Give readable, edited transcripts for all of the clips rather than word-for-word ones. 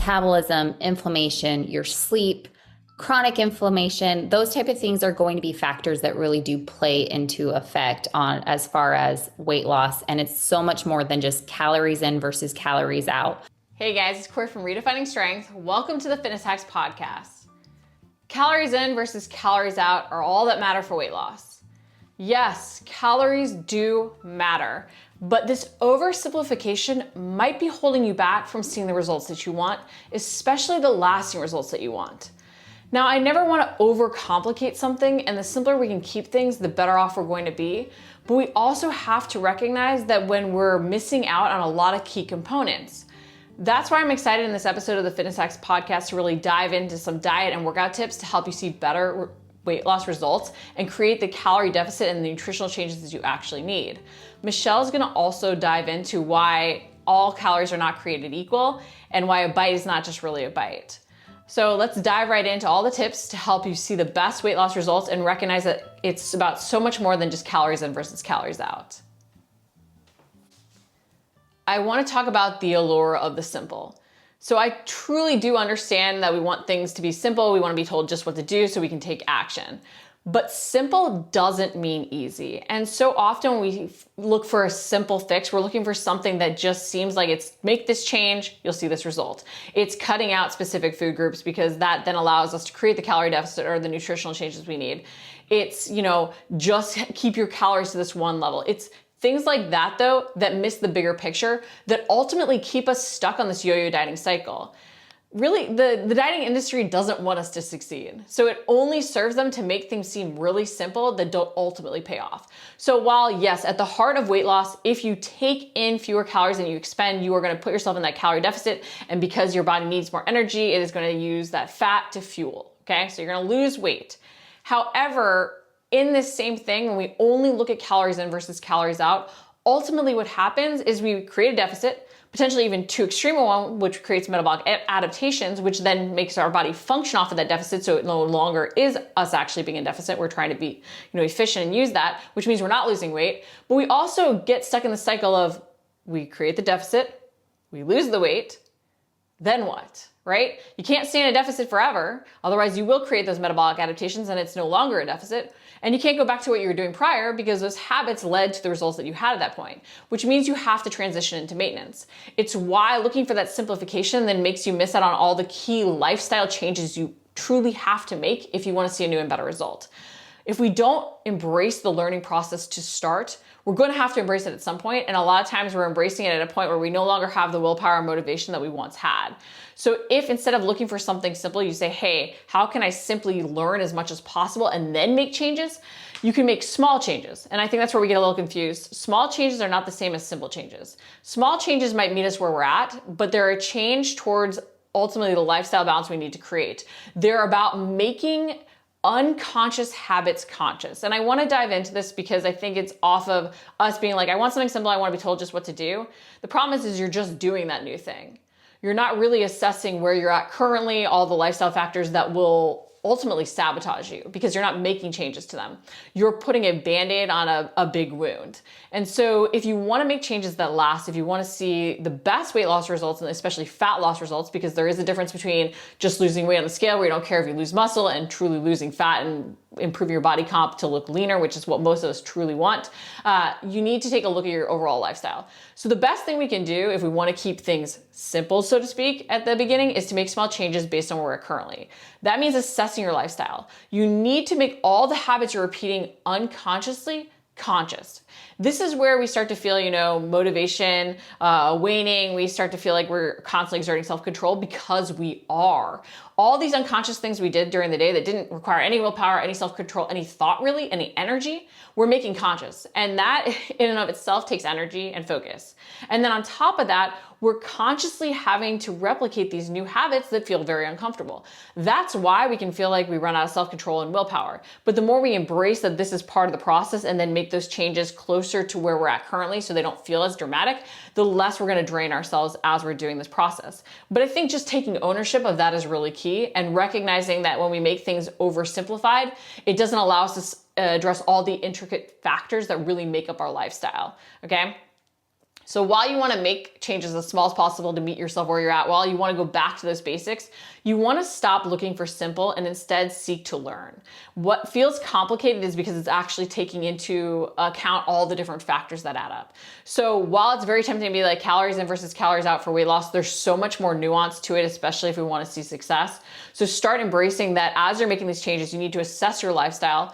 metabolism, inflammation, your sleep, chronic inflammation, those type of things are going to be factors that really do play into effect on as far as weight loss. And it's so much more than just calories in versus calories out. Hey guys, it's Corey from Redefining Strength. Welcome to the Fitness Hacks Podcast. Calories in versus calories out are all that matter for weight loss. Yes, calories do matter, but this oversimplification might be holding you back from seeing the results that you want, especially the lasting results that you want. Now, I never want to overcomplicate something, and the simpler we can keep things, the better off we're going to be. But we also have to recognize that when we're missing out on a lot of key components. That's why I'm excited in this episode of the Fitness Hacks Podcast to really dive into some diet and workout tips to help you see better weight loss results and create the calorie deficit and the nutritional changes that you actually need. Michelle is going to also dive into why all calories are not created equal and why a bite is not just really a bite. So let's dive right into all the tips to help you see the best weight loss results and recognize that it's about so much more than just calories in versus calories out. I want to talk about the allure of the simple. So I truly do understand that we want things to be simple. We want to be told just what to do so we can take action. But simple doesn't mean easy. And so often when we look for a simple fix, we're looking for something that just seems like it's make this change, you'll see this result. It's cutting out specific food groups because that then allows us to create the calorie deficit or the nutritional changes we need. It's, just keep your calories to this one level. It's things like that though, that miss the bigger picture that ultimately keep us stuck on this yo-yo dieting cycle. Really, the dieting industry doesn't want us to succeed. So it only serves them to make things seem really simple that don't ultimately pay off. So while yes, at the heart of weight loss, if you take in fewer calories than you expend, you are going to put yourself in that calorie deficit. And because your body needs more energy, it is going to use that fat to fuel. Okay, so you're going to lose weight. However, in this same thing, when we only look at calories in versus calories out, ultimately what happens is we create a deficit, potentially even too extreme a one, which creates metabolic adaptations, which then makes our body function off of that deficit. So it no longer is us actually being in deficit. We're trying to be, efficient and use that, which means we're not losing weight. But we also get stuck in the cycle of we create the deficit, we lose the weight, then what? Right? You can't stay in a deficit forever. Otherwise you will create those metabolic adaptations and it's no longer a deficit. And you can't go back to what you were doing prior because those habits led to the results that you had at that point, which means you have to transition into maintenance. It's why looking for that simplification then makes you miss out on all the key lifestyle changes you truly have to make if you want to see a new and better result. If we don't embrace the learning process to start, we're going to have to embrace it at some point. And a lot of times we're embracing it at a point where we no longer have the willpower and motivation that we once had. So if instead of looking for something simple, you say, hey, how can I simply learn as much as possible and then make changes? You can make small changes. And I think that's where we get a little confused. Small changes are not the same as simple changes. Small changes might meet us where we're at, but they're a change towards ultimately the lifestyle balance we need to create. They're about making unconscious habits conscious. And I want to dive into this because I think it's off of us being like, I want something simple. I want to be told just what to do. The problem is you're just doing that new thing. You're not really assessing where you're at currently, all the lifestyle factors that will ultimately sabotage you because you're not making changes to them. You're putting a Band-Aid on a big wound. And so if you want to make changes that last, if you want to see the best weight loss results and especially fat loss results, because there is a difference between just losing weight on the scale where you don't care if you lose muscle and truly losing fat and improving your body comp to look leaner, which is what most of us truly want, you need to take a look at your overall lifestyle. So the best thing we can do if we want to keep things simple, so to speak, at the beginning is to make small changes based on where we're currently. That means assessing your lifestyle. You need to make all the habits you're repeating unconsciously conscious. This is where we start to feel, motivation waning. We start to feel like we're constantly exerting self-control because we are. All these unconscious things we did during the day that didn't require any willpower, any self-control, any thought really, any energy, we're making conscious. And that in and of itself takes energy and focus. And then on top of that, we're consciously having to replicate these new habits that feel very uncomfortable. That's why we can feel like we run out of self-control and willpower. But the more we embrace that this is part of the process and then make those changes closer to where we're at currently so they don't feel as dramatic, the less we're going to drain ourselves as we're doing this process. But I think just taking ownership of that is really key and recognizing that when we make things oversimplified, it doesn't allow us to address all the intricate factors that really make up our lifestyle. Okay? So while you want to make changes as small as possible to meet yourself where you're at, while you want to go back to those basics, you want to stop looking for simple and instead seek to learn. What feels complicated is because it's actually taking into account all the different factors that add up. So while it's very tempting to be like calories in versus calories out for weight loss, there's so much more nuance to it, especially if we want to see success. So start embracing that as you're making these changes, you need to assess your lifestyle,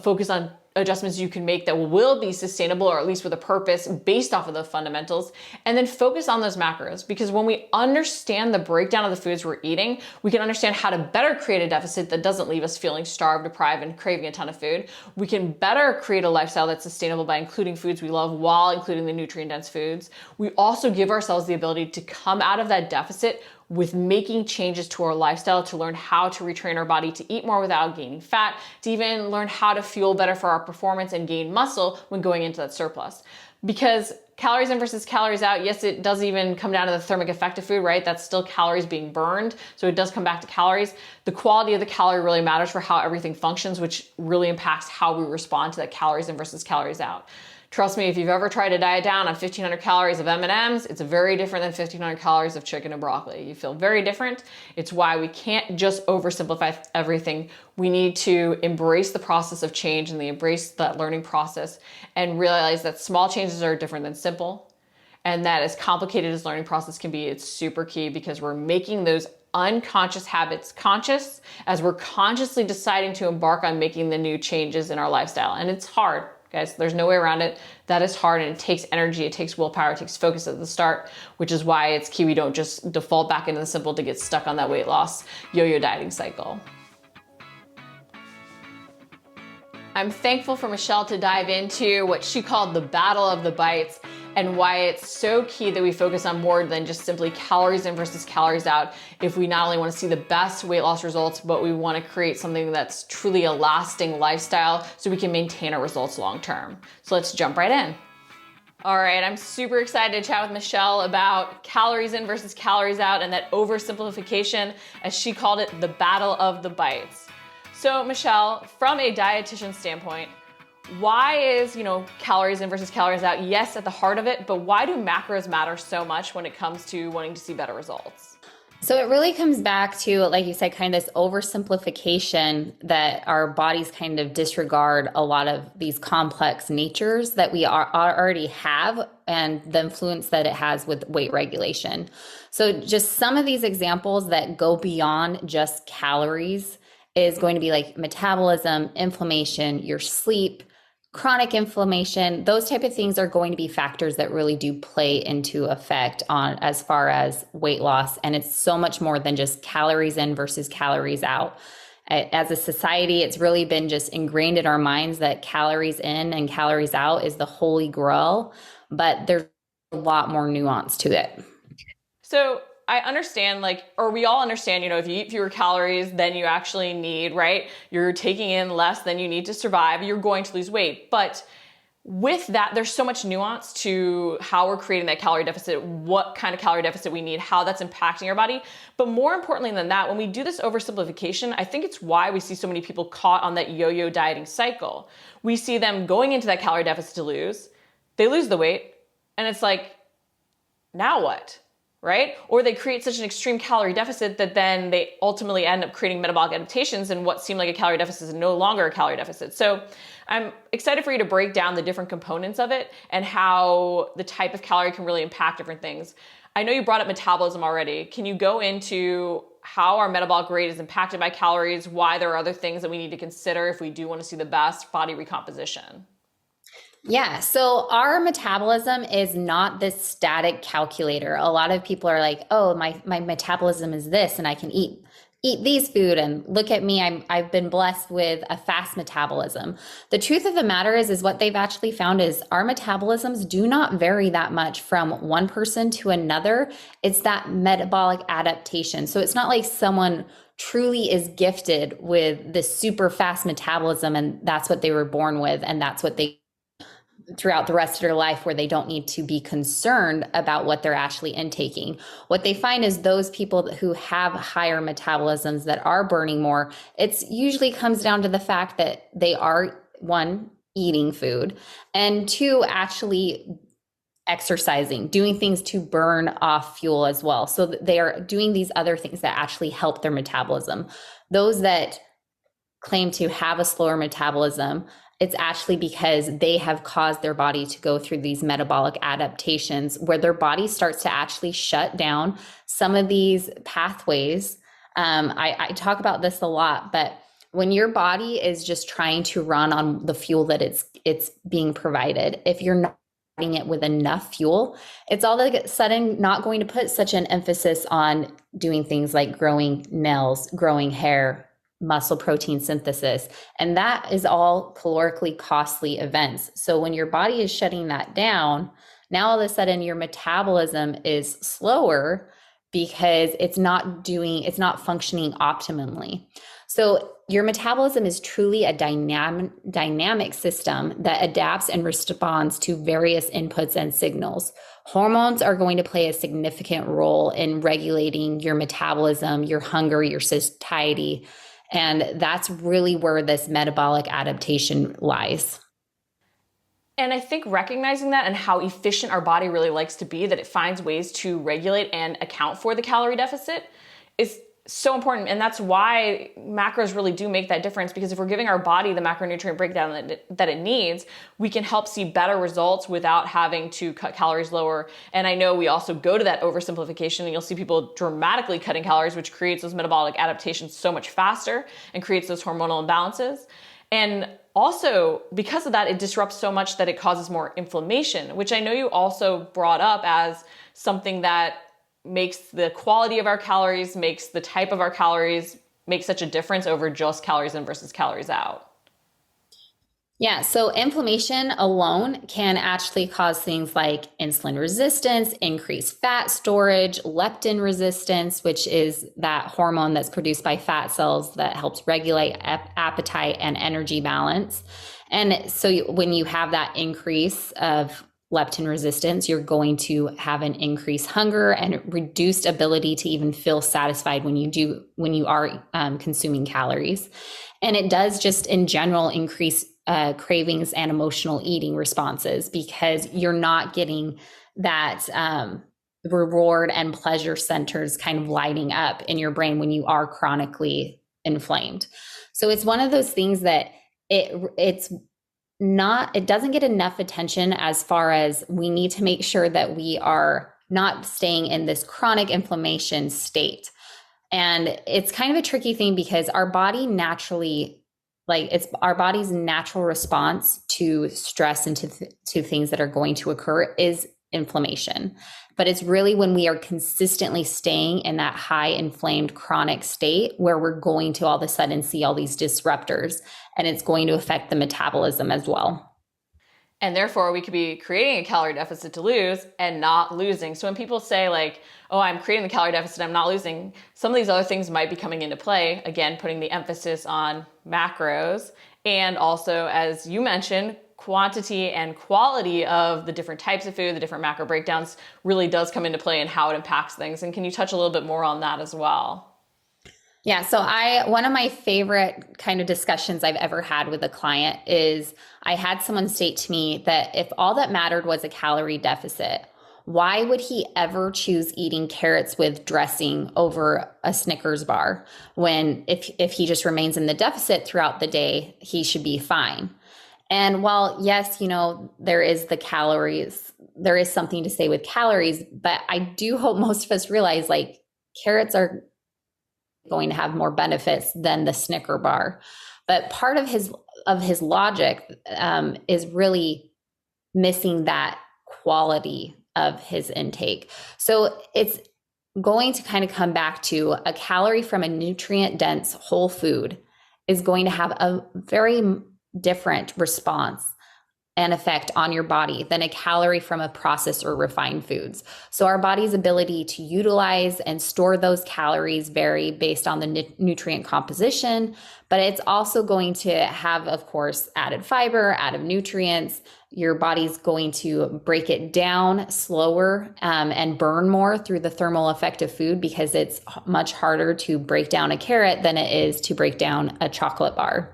focus on adjustments you can make that will be sustainable, or at least with a purpose based off of the fundamentals, and then focus on those macros. Because when we understand the breakdown of the foods we're eating, we can understand how to better create a deficit that doesn't leave us feeling starved, deprived, and craving a ton of food. We can better create a lifestyle that's sustainable by including foods we love while including the nutrient-dense foods. We also give ourselves the ability to come out of that deficit with making changes to our lifestyle, to learn how to retrain our body to eat more without gaining fat, to even learn how to fuel better for our performance and gain muscle when going into that surplus. Because calories in versus calories out, yes, it does even come down to the thermic effect of food, right? That's still calories being burned. So it does come back to calories. The quality of the calorie really matters for how everything functions, which really impacts how we respond to that calories in versus calories out. Trust me, if you've ever tried to diet down on 1,500 calories of M&Ms, it's very different than 1,500 calories of chicken and broccoli. You feel very different. It's why we can't just oversimplify everything. We need to embrace the process of change and embrace that learning process and realize that small changes are different than simple. And that as complicated as learning process can be, it's super key because we're making those unconscious habits conscious as we're consciously deciding to embark on making the new changes in our lifestyle. And it's hard. Guys, there's no way around it. That is hard, and it takes energy, it takes willpower, it takes focus at the start, which is why it's key we don't just default back into the simple to get stuck on that weight loss yo-yo dieting cycle. I'm thankful for Michelle to dive into what she called the battle of the bites and why it's so key that we focus on more than just simply calories in versus calories out if we not only want to see the best weight loss results, but we want to create something that's truly a lasting lifestyle so we can maintain our results long term. So let's jump right in. All right, I'm super excited to chat with Michelle about calories in versus calories out and that oversimplification, as she called it, the battle of the bites. So Michelle, from a dietitian standpoint, why is, calories in versus calories out, yes, at the heart of it, but why do macros matter so much when it comes to wanting to see better results? So it really comes back to, like you said, kind of this oversimplification that our bodies kind of disregard a lot of these complex natures that we already have and the influence that it has with weight regulation. So just some of these examples that go beyond just calories is going to be like metabolism, inflammation, your sleep, chronic inflammation. Those type of things are going to be factors that really do play into effect on as far as weight loss. And it's so much more than just calories in versus calories out. As a society, it's really been just ingrained in our minds that calories in and calories out is the holy grail, but there's a lot more nuance to it. So I understand, or we all understand, if you eat fewer calories than you actually need, right? You're taking in less than you need to survive, you're going to lose weight. But with that, there's so much nuance to how we're creating that calorie deficit, what kind of calorie deficit we need, how that's impacting our body. But more importantly than that, when we do this oversimplification, I think it's why we see so many people caught on that yo-yo dieting cycle. We see them going into that calorie deficit to lose, they lose the weight, and it's like, now what? Right? Or they create such an extreme calorie deficit that then they ultimately end up creating metabolic adaptations, and what seemed like a calorie deficit is no longer a calorie deficit. So I'm excited for you to break down the different components of it and how the type of calorie can really impact different things. I know you brought up metabolism already. Can you go into how our metabolic rate is impacted by calories, why there are other things that we need to consider if we do want to see the best body recomposition? Yeah. So our metabolism is not this static calculator. A lot of people are like, oh, my metabolism is this and I can eat these food and look at me. I've been blessed with a fast metabolism. The truth of the matter is what they've actually found is our metabolisms do not vary that much from one person to another. It's that metabolic adaptation. So it's not like someone truly is gifted with this super fast metabolism and that's what they were born with and that's what they throughout the rest of their life, where they don't need to be concerned about what they're actually intaking. What they find is those people who have higher metabolisms that are burning more, it's usually comes down to the fact that they are, one, eating food, and two, actually exercising, doing things to burn off fuel as well. So they are doing these other things that actually help their metabolism. Those that claim to have a slower metabolism, it's actually because they have caused their body to go through these metabolic adaptations where their body starts to actually shut down some of these pathways. I talk about this a lot, but when your body is just trying to run on the fuel that it's being provided, if you're not providing it with enough fuel, it's all of a sudden not going to put such an emphasis on doing things like growing nails, growing hair, muscle protein synthesis. And that is all calorically costly events. So when your body is shutting that down, now all of a sudden your metabolism is slower because it's not functioning optimally. So your metabolism is truly a dynamic system that adapts and responds to various inputs and signals. Hormones are going to play a significant role in regulating your metabolism, your hunger, your satiety. And that's really where this metabolic adaptation lies. And I think recognizing that and how efficient our body really likes to be, that it finds ways to regulate and account for the calorie deficit, is so important. And that's why macros really do make that difference, because if we're giving our body the macronutrient breakdown that it needs, we can help see better results without having to cut calories lower. And I know we also go to that oversimplification, and you'll see people dramatically cutting calories, which creates those metabolic adaptations so much faster and creates those hormonal imbalances. And also, because of that, it disrupts so much that it causes more inflammation, which I know you also brought up as something that makes the quality of our calories, makes the type of our calories make such a difference over just calories in versus calories out. Yeah, so inflammation alone can actually cause things like insulin resistance, increased fat storage, leptin resistance, which is that hormone that's produced by fat cells that helps regulate appetite and energy balance. And so when you have that increase of leptin resistance, you're going to have an increased hunger and reduced ability to even feel satisfied when you are consuming calories. And it does just in general increase cravings and emotional eating responses, because you're not getting that reward and pleasure centers kind of lighting up in your brain when you are chronically inflamed. So it's one of those things that it doesn't get enough attention, as far as we need to make sure that we are not staying in this chronic inflammation state. And it's kind of a tricky thing, because our body naturally, it's our body's natural response to stress and to things that are going to occur is inflammation. But it's really when we are consistently staying in that high inflamed chronic state where we're going to all of a sudden see all these disruptors, and it's going to affect the metabolism as well. And therefore, we could be creating a calorie deficit to lose and not losing. So when people say like, oh, I'm creating the calorie deficit, I'm not losing, some of these other things might be coming into play. Again, putting the emphasis on macros, and also, as you mentioned, quantity and quality of the different types of food, the different macro breakdowns really does come into play in how it impacts things. And can you touch a little bit more on that as well? Yeah. So one of my favorite kind of discussions I've ever had with a client is I had someone state to me that if all that mattered was a calorie deficit, why would he ever choose eating carrots with dressing over a Snickers bar, when if he just remains in the deficit throughout the day, he should be fine? And while yes, there is the calories, there is something to say with calories, but I do hope most of us realize like carrots are going to have more benefits than the Snicker bar. But part of his logic is really missing that quality of his intake. So it's going to kind of come back to a calorie from a nutrient dense whole food is going to have a very different response and effect on your body than a calorie from a processed or refined foods. So our body's ability to utilize and store those calories vary based on the nutrient composition, but it's also going to have, of course, added fiber, added nutrients. Your body's going to break it down slower and burn more through the thermal effect of food, because it's much harder to break down a carrot than it is to break down a chocolate bar.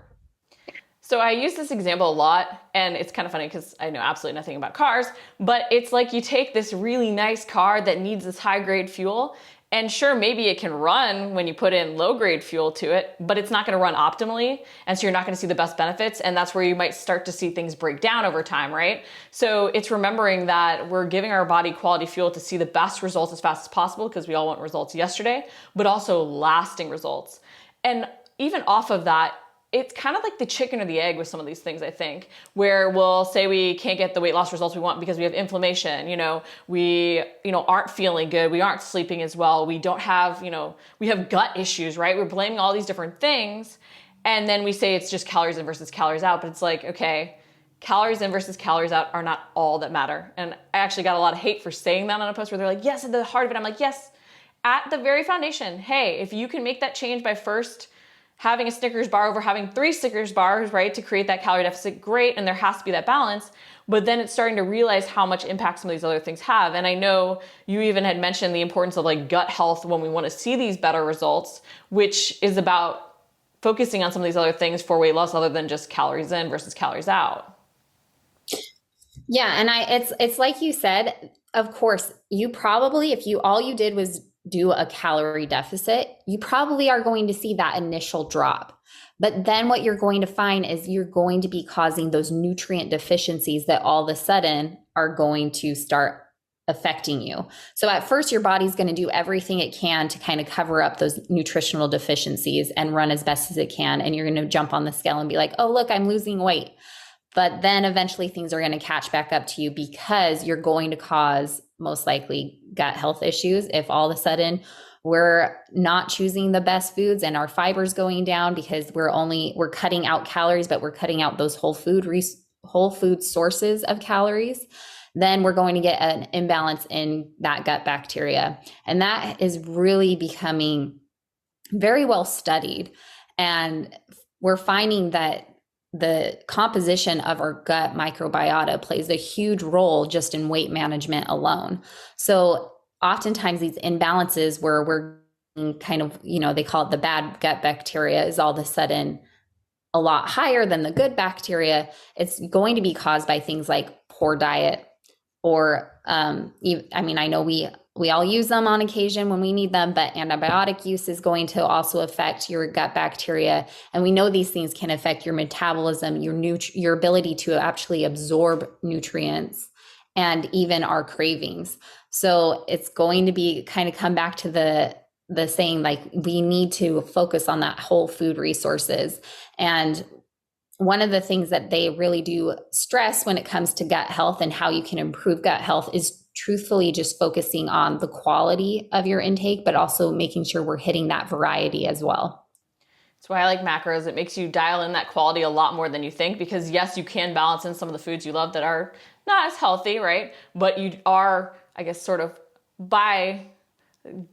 So I use this example a lot, and it's kind of funny because I know absolutely nothing about cars, but it's like you take this really nice car that needs this high grade fuel, and sure, maybe it can run when you put in low grade fuel to it, but it's not going to run optimally. And so you're not going to see the best benefits. And that's where you might start to see things break down over time, right? So it's remembering that we're giving our body quality fuel to see the best results as fast as possible, because we all want results yesterday, but also lasting results. And even off of that, it's kind of like the chicken or the egg with some of these things, I think, where we'll say we can't get the weight loss results we want because we have inflammation, we, aren't feeling good. We aren't sleeping as well. We don't have, we have gut issues, right? We're blaming all these different things. And then we say it's just calories in versus calories out, but it's like, okay, calories in versus calories out are not all that matter. And I actually got a lot of hate for saying that on a post where they're like, yes, at the heart of it. I'm like, yes, at the very foundation. Hey, if you can make that change by first having a Snickers bar over having 3 Snickers bars, right, to create that calorie deficit, great, and there has to be that balance, but then it's starting to realize how much impact some of these other things have. And I know you even had mentioned the importance of like gut health when we want to see these better results, which is about focusing on some of these other things for weight loss other than just calories in versus calories out. Yeah, and it's like you said, of course, you probably, if you all you did was do a calorie deficit, you probably are going to see that initial drop. But then what you're going to find is you're going to be causing those nutrient deficiencies that all of a sudden are going to start affecting you. So at first, your body's going to do everything it can to kind of cover up those nutritional deficiencies and run as best as it can. And you're going to jump on the scale and be like, oh, look, I'm losing weight. But then eventually things are going to catch back up to you because you're going to cause most likely gut health issues if all of a sudden we're not choosing the best foods and our fiber's going down because we're cutting out calories, but we're cutting out those whole food sources of calories. Then we're going to get an imbalance in that gut bacteria. And that is really becoming very well studied. And we're finding that the composition of our gut microbiota plays a huge role just in weight management alone. So oftentimes these imbalances where we're kind of, they call it the bad gut bacteria is all of a sudden a lot higher than the good bacteria. It's going to be caused by things like poor diet or, I know we all use them on occasion when we need them, but antibiotic use is going to also affect your gut bacteria. And we know these things can affect your metabolism, your ability to actually absorb nutrients, and even our cravings. So it's going to be kind of come back to the saying, like, we need to focus on that whole food resources. And one of the things that they really do stress when it comes to gut health and how you can improve gut health is truthfully just focusing on the quality of your intake, but also making sure we're hitting that variety as well. That's why I like macros. It makes you dial in that quality a lot more than you think, because yes, you can balance in some of the foods you love that are not as healthy, right? But you are, I guess, sort of by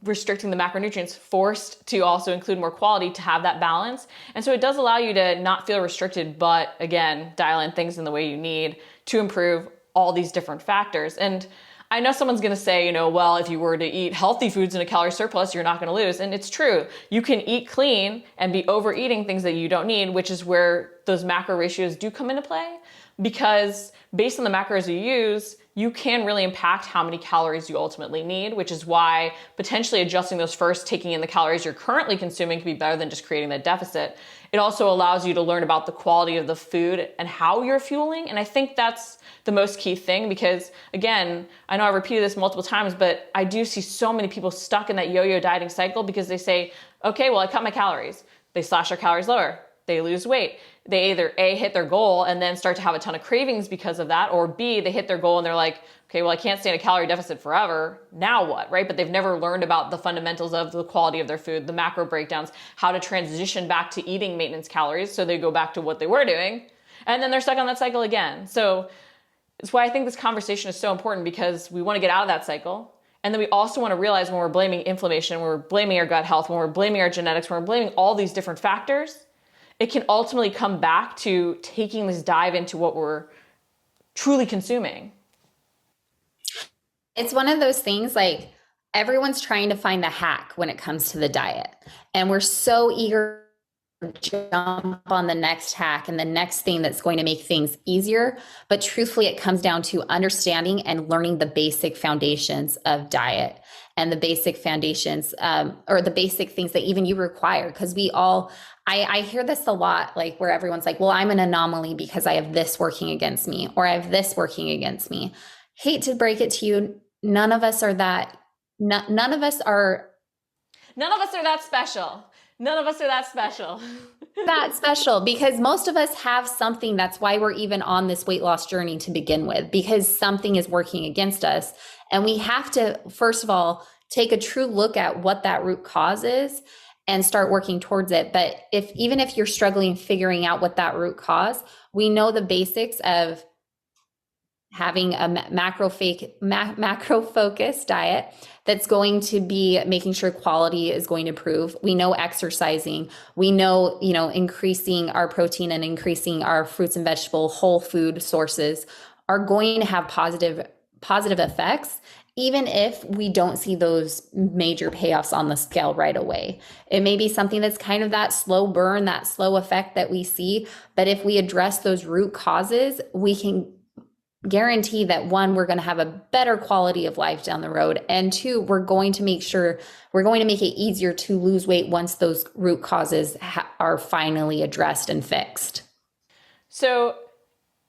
restricting the macronutrients, forced to also include more quality to have that balance. And so it does allow you to not feel restricted, but again, dial in things in the way you need to improve all these different factors. And I know someone's going to say, well, if you were to eat healthy foods in a calorie surplus, you're not going to lose. And it's true. You can eat clean and be overeating things that you don't need, which is where those macro ratios do come into play, because based on the macros you use, you can really impact how many calories you ultimately need, which is why potentially adjusting those first, taking in the calories you're currently consuming, can be better than just creating that deficit. It also allows you to learn about the quality of the food and how you're fueling. And I think that's the most key thing, because again, I know I've repeated this multiple times, but I do see so many people stuck in that yo-yo dieting cycle because they say, okay, well, I cut my calories. They slash their calories lower. They lose weight. They either A, hit their goal and then start to have a ton of cravings because of that, or B, they hit their goal and they're like, okay, well, I can't stay in a calorie deficit forever. Now what, right? But they've never learned about the fundamentals of the quality of their food, the macro breakdowns, how to transition back to eating maintenance calories so they go back to what they were doing. And then they're stuck on that cycle again. So it's why I think this conversation is so important, because we want to get out of that cycle. And then we also want to realize when we're blaming inflammation, when we're blaming our gut health, when we're blaming our genetics, when we're blaming all these different factors, it can ultimately come back to taking this dive into what we're truly consuming. It's one of those things, like, everyone's trying to find the hack when it comes to the diet. And we're so eager jump on the next hack and the next thing that's going to make things easier. But truthfully, it comes down to understanding and learning the basic foundations of diet and the basic foundations, or the basic things that even you require. Because I hear this a lot, like where everyone's like, well, I'm an anomaly because I have this working against me, or I have this working against me. Hate to break it to you, none of us are that. None of us are that special. None of us are that special. that special, because most of us have something. That's why we're even on this weight loss journey to begin with, because something is working against us. And we have to, first of all, take a true look at what that root cause is and start working towards it. But even if you're struggling figuring out what that root cause, we know the basics of having a macro focused diet that's going to be making sure quality is going to improve. We know exercising, we know, increasing our protein and increasing our fruits and vegetable whole food sources are going to have positive effects, even if we don't see those major payoffs on the scale right away. It may be something that's kind of that slow burn, that slow effect that we see. But if we address those root causes, we can guarantee that, one, we're going to have a better quality of life down the road. And two, we're going to make it easier to lose weight once those root causes are finally addressed and fixed. So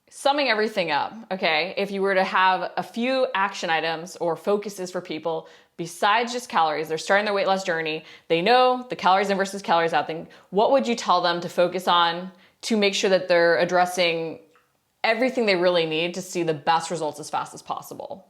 summing everything up, okay, if you were to have a few action items or focuses for people besides just calories, they're starting their weight loss journey, they know the calories in versus calories out thing, what would you tell them to focus on to make sure that they're addressing everything they really need to see the best results as fast as possible?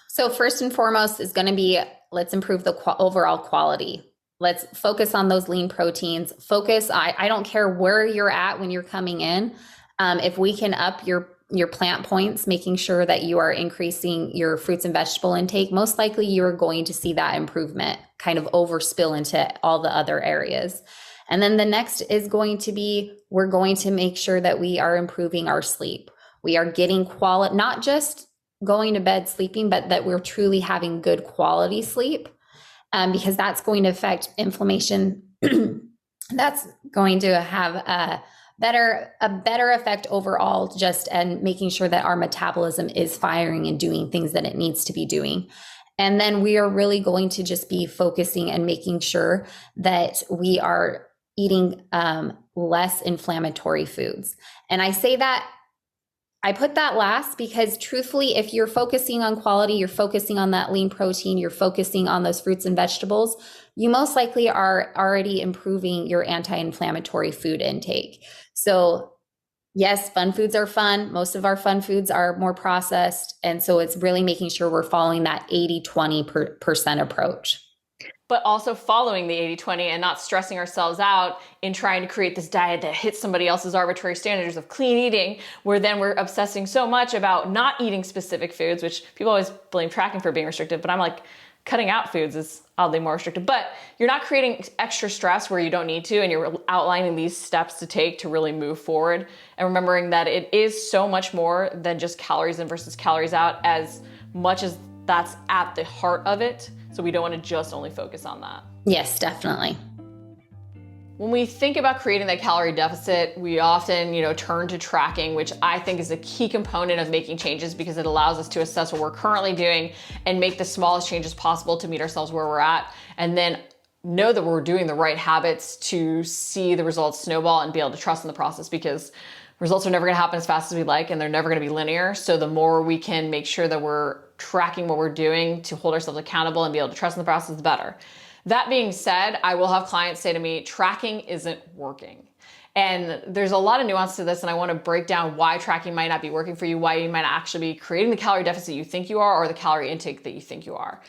So first and foremost is going to be, let's improve the overall quality. Let's focus on those lean proteins. I don't care where you're at when you're coming in. If we can up your plant points, making sure that you are increasing your fruits and vegetable intake, most likely you're going to see that improvement kind of overspill into all the other areas. And then the next is going to be, we're going to make sure that we are improving our sleep. We are getting quality, not just going to bed sleeping, but that we're truly having good quality sleep, because that's going to affect inflammation. That's going to have a better effect overall, just and making sure that our metabolism is firing and doing things that it needs to be doing. And then we are really going to just be focusing and making sure that we are eating less inflammatory foods. And I put that last because truthfully, if you're focusing on quality, you're focusing on that lean protein, you're focusing on those fruits and vegetables, you most likely are already improving your anti-inflammatory food intake. So yes, fun foods are fun. Most of our fun foods are more processed. And so it's really making sure we're following that 80-20% approach. But also following the 80-20 and not stressing ourselves out in trying to create this diet that hits somebody else's arbitrary standards of clean eating, where then we're obsessing so much about not eating specific foods, which people always blame tracking for being restrictive, but I'm like, cutting out foods is oddly more restrictive. But you're not creating extra stress where you don't need to, and you're outlining these steps to take to really move forward, and remembering that it is so much more than just calories in versus calories out, as much as that's at the heart of it. So we don't want to just only focus on that. Yes, definitely. When we think about creating that calorie deficit, we often, turn to tracking, which I think is a key component of making changes because it allows us to assess what we're currently doing and make the smallest changes possible to meet ourselves where we're at, and then know that we're doing the right habits to see the results snowball and be able to trust in the process, because results are never going to happen as fast as we like, and they're never going to be linear. So the more we can make sure that we're tracking what we're doing to hold ourselves accountable and be able to trust in the process, the better. That being said, I will have clients say to me, tracking isn't working. And there's a lot of nuance to this, and I want to break down why tracking might not be working for you, why you might actually be creating the calorie deficit you think you are, or the calorie intake that you think you are.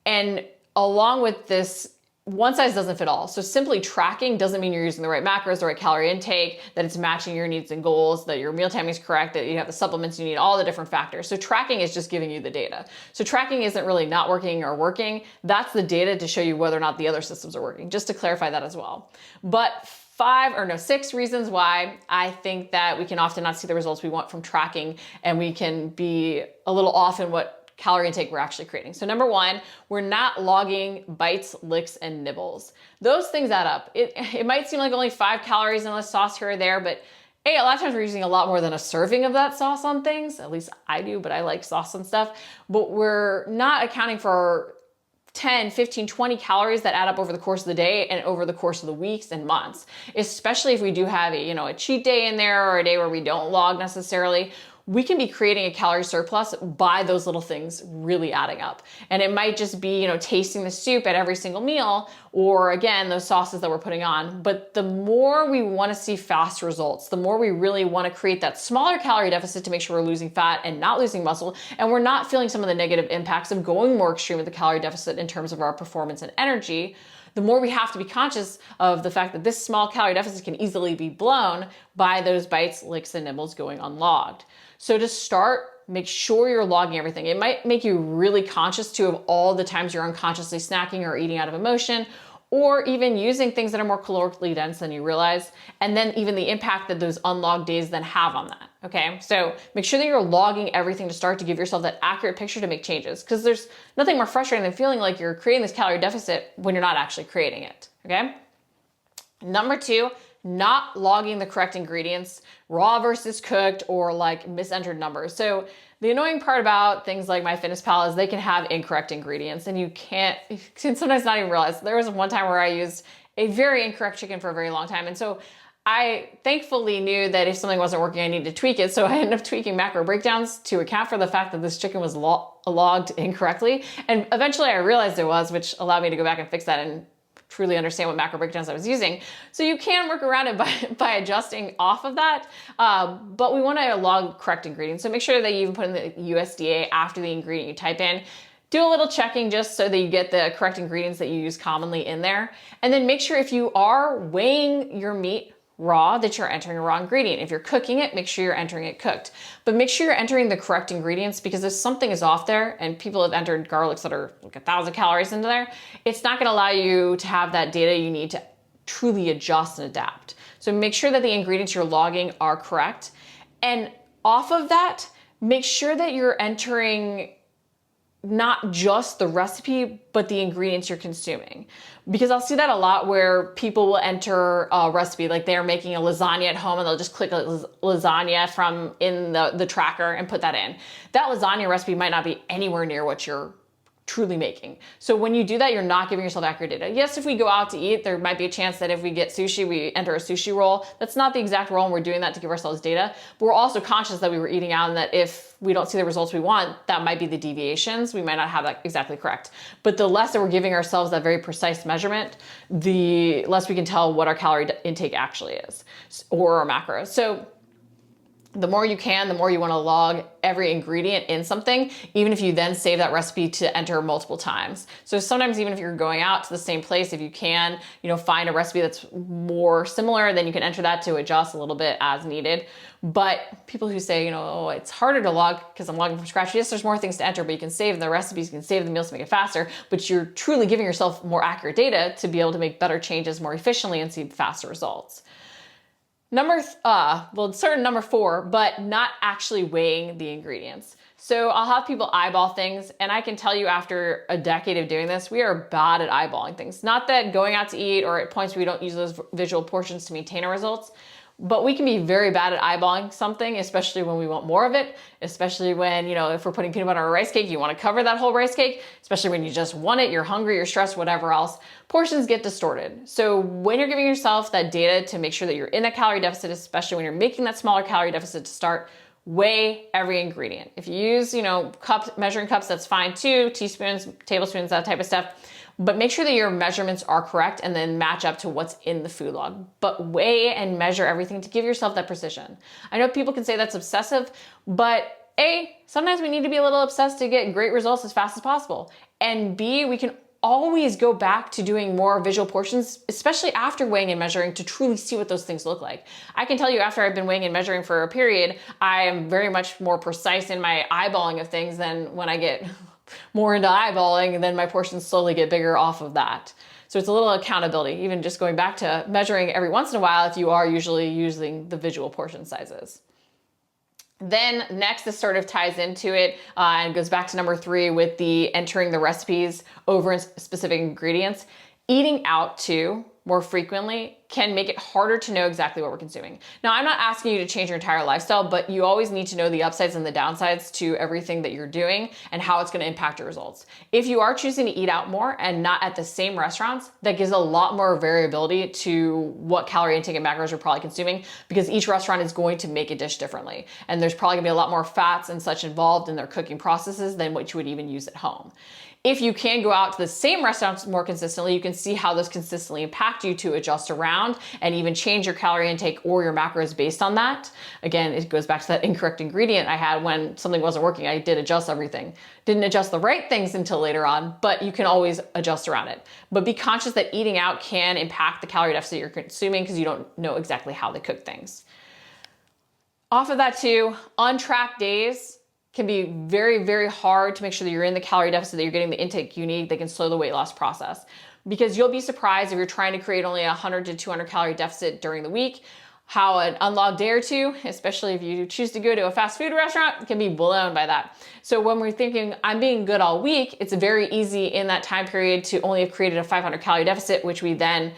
And along with this, one size doesn't fit all. So simply tracking doesn't mean you're using the right macros, the right calorie intake, that it's matching your needs and goals, that your meal timing is correct, that you have the supplements you need, all the different factors. So tracking is just giving you the data. So tracking isn't really not working or working. That's the data to show you whether or not the other systems are working, just to clarify that as well. But 6 reasons why I think that we can often not see the results we want from tracking, and we can be a little off in what calorie intake we're actually creating. So number one, we're not logging bites, licks, and nibbles. Those things add up. It might seem like only 5 calories and less sauce here or there, but a lot of times we're using a lot more than a serving of that sauce on things. At least I do, but I like sauce and stuff. But we're not accounting for 10, 15, 20 calories that add up over the course of the day and over the course of the weeks and months, especially if we do have a cheat day in there or a day where we don't log necessarily. We can be creating a calorie surplus by those little things really adding up. And it might just be, tasting the soup at every single meal, or again, those sauces that we're putting on. But the more we want to see fast results, the more we really want to create that smaller calorie deficit to make sure we're losing fat and not losing muscle, and we're not feeling some of the negative impacts of going more extreme with the calorie deficit in terms of our performance and energy, the more we have to be conscious of the fact that this small calorie deficit can easily be blown by those bites, licks, and nibbles going unlogged. So to start, make sure you're logging everything. It might make you really conscious too of all the times you're unconsciously snacking or eating out of emotion, or even using things that are more calorically dense than you realize, and then even the impact that those unlogged days then have on that, okay? So make sure that you're logging everything to start to give yourself that accurate picture to make changes, because there's nothing more frustrating than feeling like you're creating this calorie deficit when you're not actually creating it, okay? Number two, not logging the correct ingredients, raw versus cooked, or like misentered numbers. So the annoying part about things like MyFitnessPal is they can have incorrect ingredients, and you can sometimes not even realize. There was one time where I used a very incorrect chicken for a very long time. And so I thankfully knew that if something wasn't working, I needed to tweak it. So I ended up tweaking macro breakdowns to account for the fact that this chicken was logged incorrectly. And eventually I realized it was, which allowed me to go back and fix that and truly understand what macro breakdowns I was using. So you can work around it by adjusting off of that, but we want to log correct ingredients. So make sure that you even put in the USDA after the ingredient you type in. Do a little checking just so that you get the correct ingredients that you use commonly in there. And then make sure if you are weighing your meat raw, that you're entering a raw ingredient. If you're cooking it, make sure you're entering it cooked. But make sure you're entering the correct ingredients, because if something is off there and people have entered garlics that are like 1,000 calories into there, it's not going to allow you to have that data you need to truly adjust and adapt. So make sure that the ingredients you're logging are correct. And off of that, make sure that you're entering not just the recipe, but the ingredients you're consuming. Because I'll see that a lot where people will enter a recipe, like they're making a lasagna at home and they'll just click lasagna from in the tracker and put that in. That lasagna recipe might not be anywhere near what you're truly making. So when you do that, you're not giving yourself accurate data. Yes, if we go out to eat, there might be a chance that if we get sushi, we enter a sushi roll. That's not the exact roll, and we're doing that to give ourselves data. But we're also conscious that we were eating out, and that if we don't see the results we want, that might be the deviations. We might not have that exactly correct. But the less that we're giving ourselves that very precise measurement, the less we can tell what our calorie intake actually is, or our macros. So the more you can, the more you want to log every ingredient in something, even if you then save that recipe to enter multiple times. So sometimes even if you're going out to the same place, if you can, find a recipe that's more similar, then you can enter that to adjust a little bit as needed. But people who say, oh, it's harder to log because I'm logging from scratch. Yes, there's more things to enter, but you can save the recipes, you can save the meals to make it faster, but you're truly giving yourself more accurate data to be able to make better changes more efficiently and see faster results. Number 4, but not actually weighing the ingredients. So I'll have people eyeball things, and I can tell you after a decade of doing this, we are bad at eyeballing things. Not that going out to eat or at points where we don't use those visual portions to maintain our results, but we can be very bad at eyeballing something, especially when we want more of it, especially when, if we're putting peanut butter on a rice cake, you want to cover that whole rice cake, especially when you just want it, you're hungry, you're stressed, whatever else. Portions get distorted. So when you're giving yourself that data to make sure that you're in that calorie deficit, especially when you're making that smaller calorie deficit to start, weigh every ingredient. If you use, measuring cups, that's fine too, teaspoons, tablespoons, that type of stuff. But make sure that your measurements are correct and then match up to what's in the food log. But weigh and measure everything to give yourself that precision. I know people can say that's obsessive, but A, sometimes we need to be a little obsessed to get great results as fast as possible. And B, we can always go back to doing more visual portions, especially after weighing and measuring, to truly see what those things look like. I can tell you after I've been weighing and measuring for a period, I am very much more precise in my eyeballing of things than when I get more into eyeballing, and then my portions slowly get bigger off of that. So it's a little accountability, even just going back to measuring every once in a while if you are usually using the visual portion sizes. Then next, this sort of ties into it and goes back to number 3 with the entering the recipes over specific ingredients. Eating out too more frequently can make it harder to know exactly what we're consuming. Now, I'm not asking you to change your entire lifestyle, but you always need to know the upsides and the downsides to everything that you're doing and how it's gonna impact your results. If you are choosing to eat out more and not at the same restaurants, that gives a lot more variability to what calorie intake and macros you're probably consuming, because each restaurant is going to make a dish differently. And there's probably gonna be a lot more fats and such involved in their cooking processes than what you would even use at home. If you can go out to the same restaurants more consistently, you can see how those consistently impact you to adjust around and even change your calorie intake or your macros based on that. Again, it goes back to that incorrect ingredient I had when something wasn't working. I did adjust everything. Didn't adjust the right things until later on, but you can always adjust around it. But be conscious that eating out can impact the calorie deficit you're consuming because you don't know exactly how they cook things. Off of that too, untracked days can be very, very hard to make sure that you're in the calorie deficit, that you're getting the intake you need that can slow the weight loss process. Because you'll be surprised if you're trying to create only a 100 to 200 calorie deficit during the week, how an unlogged day or two, especially if you choose to go to a fast food restaurant, can be blown by that. So when we're thinking, I'm being good all week, it's very easy in that time period to only have created a 500 calorie deficit, which we then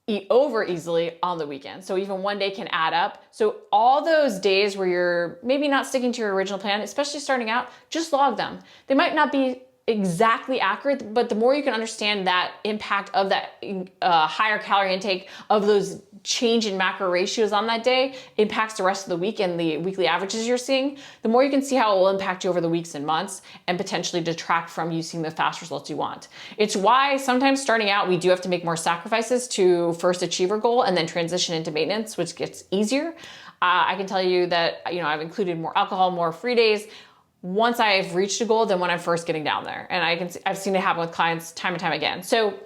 eat over easily on the weekend. So even one day can add up. So all those days where you're maybe not sticking to your original plan, especially starting out, just log them. They might not be exactly accurate, but the more you can understand that impact of that higher calorie intake, of those change in macro ratios on that day impacts the rest of the week and the weekly averages you're seeing, the more you can see how it will impact you over the weeks and months and potentially detract from you seeing the fast results you want. It's why sometimes starting out, we do have to make more sacrifices to first achieve our goal and then transition into maintenance, which gets easier. I can tell you that, I've included more alcohol, more free days once I've reached a goal than when I'm first getting down there. And I've seen it happen with clients time and time again. So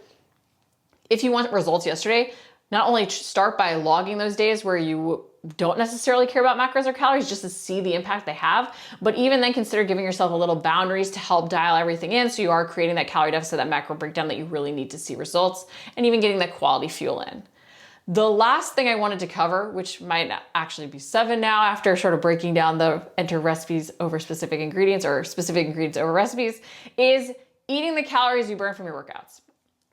if you want results yesterday, not only start by logging those days where you don't necessarily care about macros or calories just to see the impact they have, but even then consider giving yourself a little boundaries to help dial everything in so you are creating that calorie deficit, that macro breakdown that you really need to see results, and even getting that quality fuel in. The last thing I wanted to cover, which might actually be 7 now after sort of breaking down the enter recipes over specific ingredients or specific ingredients over recipes, is eating the calories you burn from your workouts.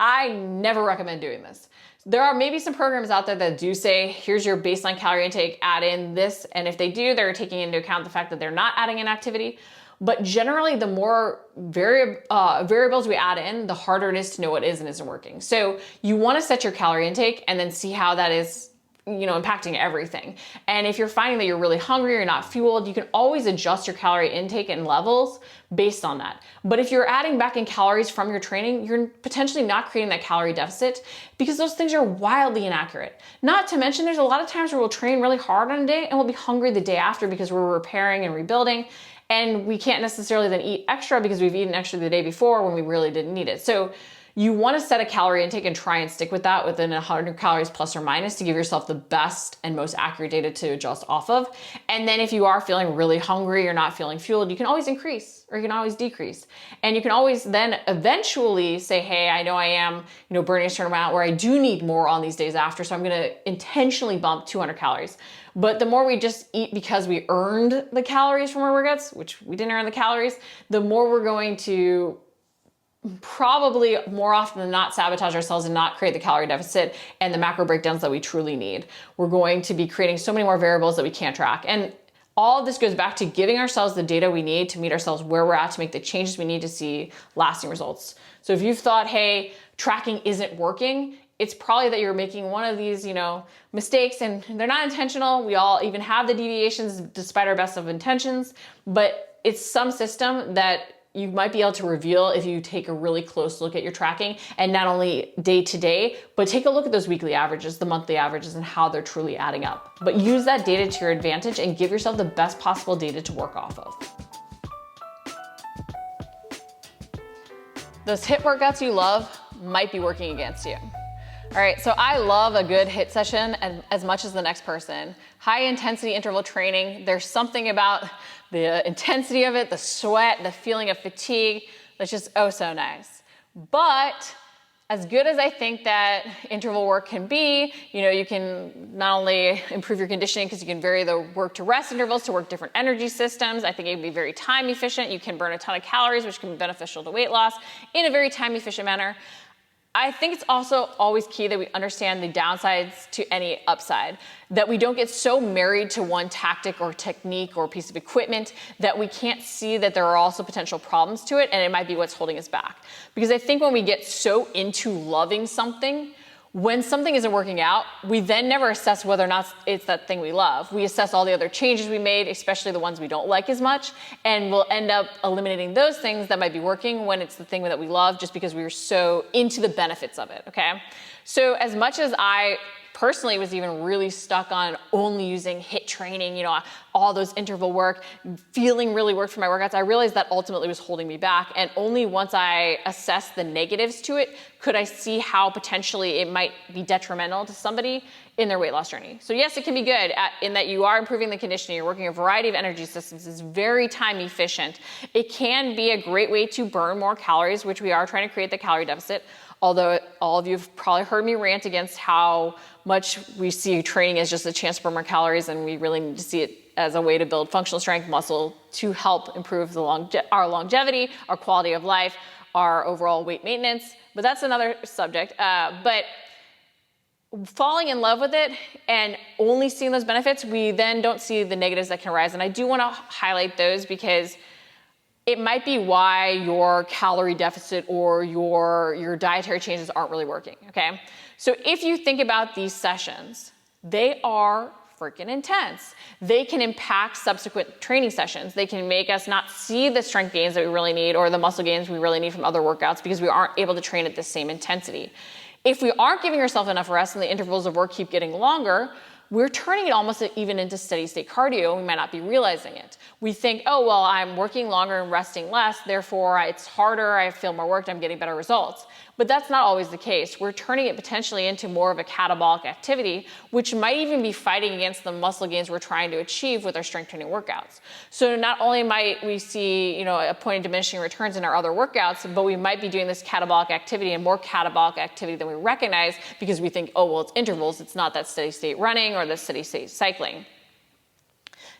I never recommend doing this. There are maybe some programs out there that do say, here's your baseline calorie intake, add in this. And if they do, they're taking into account the fact that they're not adding in activity. But generally, the more variables we add in, the harder it is to know what is and isn't working. So you want to set your calorie intake and then see how that is impacting everything. And if you're finding that you're really hungry, you're not fueled, you can always adjust your calorie intake and levels based on that. But if you're adding back in calories from your training, you're potentially not creating that calorie deficit because those things are wildly inaccurate. Not to mention, there's a lot of times where we'll train really hard on a day and we'll be hungry the day after because we're repairing and rebuilding. And we can't necessarily then eat extra because we've eaten extra the day before when we really didn't need it. So you want to set a calorie intake and try and stick with that within 100 calories plus or minus to give yourself the best and most accurate data to adjust off of. And then if you are feeling really hungry, you're not feeling fueled, you can always increase or you can always decrease. And you can always then eventually say, hey, I know I am, burning a certain amount where I do need more on these days after. So I'm going to intentionally bump 200 calories. But the more we just eat because we earned the calories from our workouts, which we didn't earn the calories, the more we're going to probably more often than not sabotage ourselves and not create the calorie deficit and the macro breakdowns that we truly need. We're going to be creating so many more variables that we can't track. And all of this goes back to giving ourselves the data we need to meet ourselves where we're at to make the changes we need to see lasting results. So if you've thought, hey, tracking isn't working, it's probably that you're making one of these, mistakes, and they're not intentional. We all even have the deviations despite our best of intentions, but it's some system that you might be able to reveal if you take a really close look at your tracking, and not only day to day, but take a look at those weekly averages, the monthly averages, and how they're truly adding up. But use that data to your advantage and give yourself the best possible data to work off of. Those HIIT workouts you love might be working against you. All right, so I love a good HIIT session as much as the next person. High intensity interval training, there's something about the intensity of it, the sweat, the feeling of fatigue, that's just oh so nice. But As good as I think that interval work can be, you can not only improve your conditioning because you can vary the work to rest intervals to work different energy systems. I think it can be very time efficient. You can burn a ton of calories, which can be beneficial to weight loss in a very time efficient manner. I think it's also always key that we understand the downsides to any upside, that we don't get so married to one tactic or technique or piece of equipment that we can't see that there are also potential problems to it, and it might be what's holding us back. Because I think when we get so into loving something, when something isn't working out, we then never assess whether or not it's that thing we love. We assess all the other changes we made, especially the ones we don't like as much, and we'll end up eliminating those things that might be working when it's the thing that we love just because we were so into the benefits of it, okay? So as much as I personally was even really stuck on only using HIIT training, all those interval work, feeling really worked for my workouts, I realized that ultimately was holding me back. And only once I assessed the negatives to it could I see how potentially it might be detrimental to somebody in their weight loss journey. So yes, it can be good in that you are improving the conditioning, you're working a variety of energy systems, it's very time efficient. It can be a great way to burn more calories, which we are trying to create the calorie deficit. Although all of you have probably heard me rant against how much we see training as just a chance to burn more calories, and we really need to see it as a way to build functional strength muscle to help improve our longevity, our quality of life, our overall weight maintenance. But that's another subject. But falling in love with it and only seeing those benefits, we then don't see the negatives that can arise. And I do want to highlight those because it might be why your calorie deficit or your dietary changes aren't really working, okay? So if you think about these sessions, they are freaking intense. They can impact subsequent training sessions. They can make us not see the strength gains that we really need or the muscle gains we really need from other workouts because we aren't able to train at the same intensity. If we aren't giving ourselves enough rest and the intervals of work keep getting longer, we're turning it almost even into steady state cardio. We might not be realizing it. We think, oh, well, I'm working longer and resting less, therefore it's harder, I feel more worked, I'm getting better results. But that's not always the case. We're turning it potentially into more of a catabolic activity, which might even be fighting against the muscle gains we're trying to achieve with our strength training workouts. So not only might we see, a point of diminishing returns in our other workouts, but we might be doing this catabolic activity and more catabolic activity than we recognize because we think, oh, well, it's intervals, it's not that steady state running or the steady state cycling.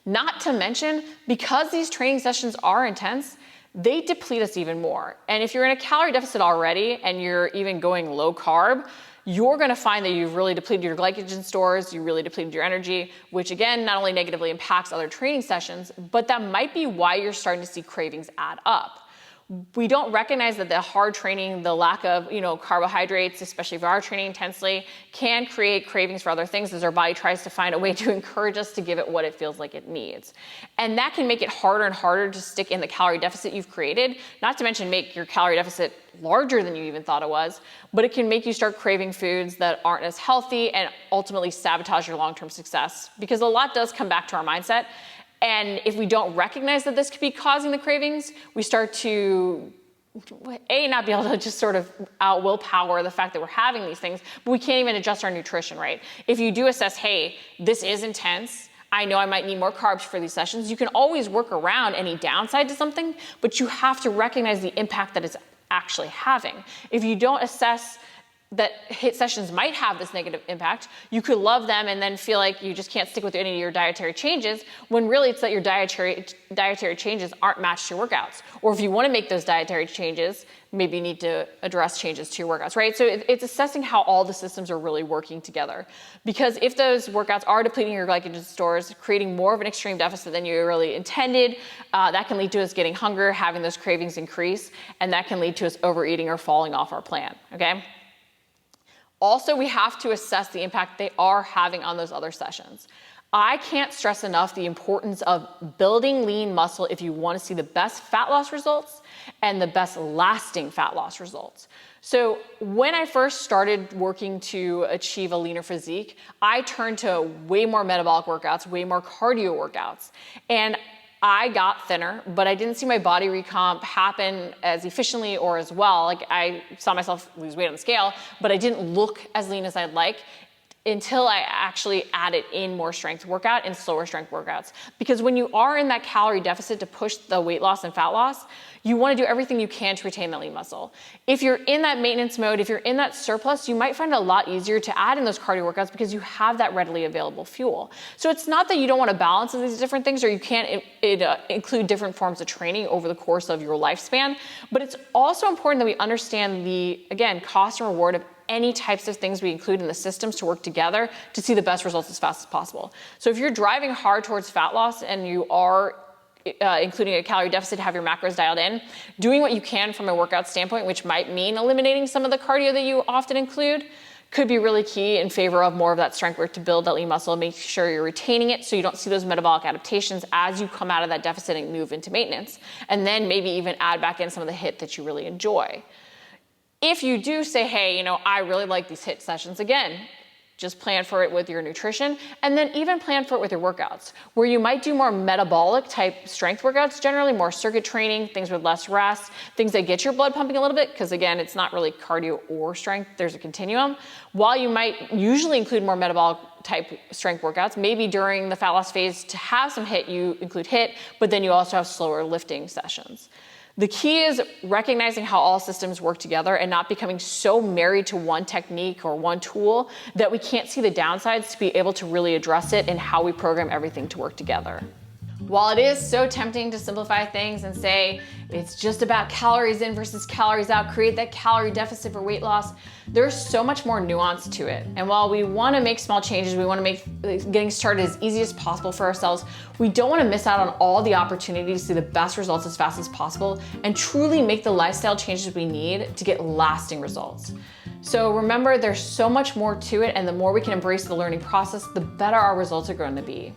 Not to mention, because these training sessions are intense, they deplete us even more. And if you're in a calorie deficit already and you're even going low carb, you're gonna find that you've really depleted your glycogen stores, you really depleted your energy, which again, not only negatively impacts other training sessions, but that might be why you're starting to see cravings add up. We don't recognize that the hard training, the lack of, carbohydrates, especially if we are training intensely, can create cravings for other things as our body tries to find a way to encourage us to give it what it feels like it needs. And that can make it harder and harder to stick in the calorie deficit you've created, not to mention make your calorie deficit larger than you even thought it was, but it can make you start craving foods that aren't as healthy and ultimately sabotage your long-term success. Because a lot does come back to our mindset. And if we don't recognize that this could be causing the cravings, we start to, not be able to just sort of out willpower the fact that we're having these things, but we can't even adjust our nutrition, right? If you do assess, hey, this is intense, I know I might need more carbs for these sessions, you can always work around any downside to something, but you have to recognize the impact that it's actually having. If you don't assess that HIIT sessions might have this negative impact, you could love them and then feel like you just can't stick with any of your dietary changes, when really it's that your dietary changes aren't matched to your workouts. Or if you want to make those dietary changes, maybe you need to address changes to your workouts, right? So it's assessing how all the systems are really working together. Because if those workouts are depleting your glycogen stores, creating more of an extreme deficit than you really intended, that can lead to us getting hunger, having those cravings increase, and that can lead to us overeating or falling off our plan, okay? Also, we have to assess the impact they are having on those other sessions. I can't stress enough the importance of building lean muscle if you want to see the best fat loss results and the best lasting fat loss results. So when I first started working to achieve a leaner physique, I turned to way more metabolic workouts, way more cardio workouts. And I got thinner, but I didn't see my body recomp happen as efficiently or as well. Like I saw myself lose weight on the scale, but I didn't look as lean as I'd like. until I actually added in more strength workout and slower strength workouts. Because when you are in that calorie deficit to push the weight loss and fat loss, you want to do everything you can to retain that lean muscle. If you're in that maintenance mode, if you're in that surplus, you might find it a lot easier to add in those cardio workouts because you have that readily available fuel. So it's not that you don't want to balance these different things or you can't include different forms of training over the course of your lifespan, but it's also important that we understand the, again, cost and reward of any types of things we include in the systems to work together to see the best results as fast as possible. So if you're driving hard towards fat loss and you are including a calorie deficit to have your macros dialed in, doing what you can from a workout standpoint, which might mean eliminating some of the cardio that you often include, could be really key in favor of more of that strength work to build that lean muscle, make sure you're retaining it so you don't see those metabolic adaptations as you come out of that deficit and move into maintenance. And then maybe even add back in some of the HIIT that you really enjoy. If you do say, hey, I really like these HIIT sessions, again, just plan for it with your nutrition and then even plan for it with your workouts, where you might do more metabolic type strength workouts, generally more circuit training, things with less rest, things that get your blood pumping a little bit, because again, it's not really cardio or strength, there's a continuum. While you might usually include more metabolic type strength workouts, maybe during the fat loss phase to have some HIIT, you include HIIT, but then you also have slower lifting sessions. The key is recognizing how all systems work together and not becoming so married to one technique or one tool that we can't see the downsides to be able to really address it and how we program everything to work together. While it is so tempting to simplify things and say it's just about calories in versus calories out, create that calorie deficit for weight loss, there's so much more nuance to it. And while we want to make small changes, we want to make getting started as easy as possible for ourselves, we don't want to miss out on all the opportunities to see the best results as fast as possible and truly make the lifestyle changes we need to get lasting results. So remember, there's so much more to it, and the more we can embrace the learning process, the better our results are going to be.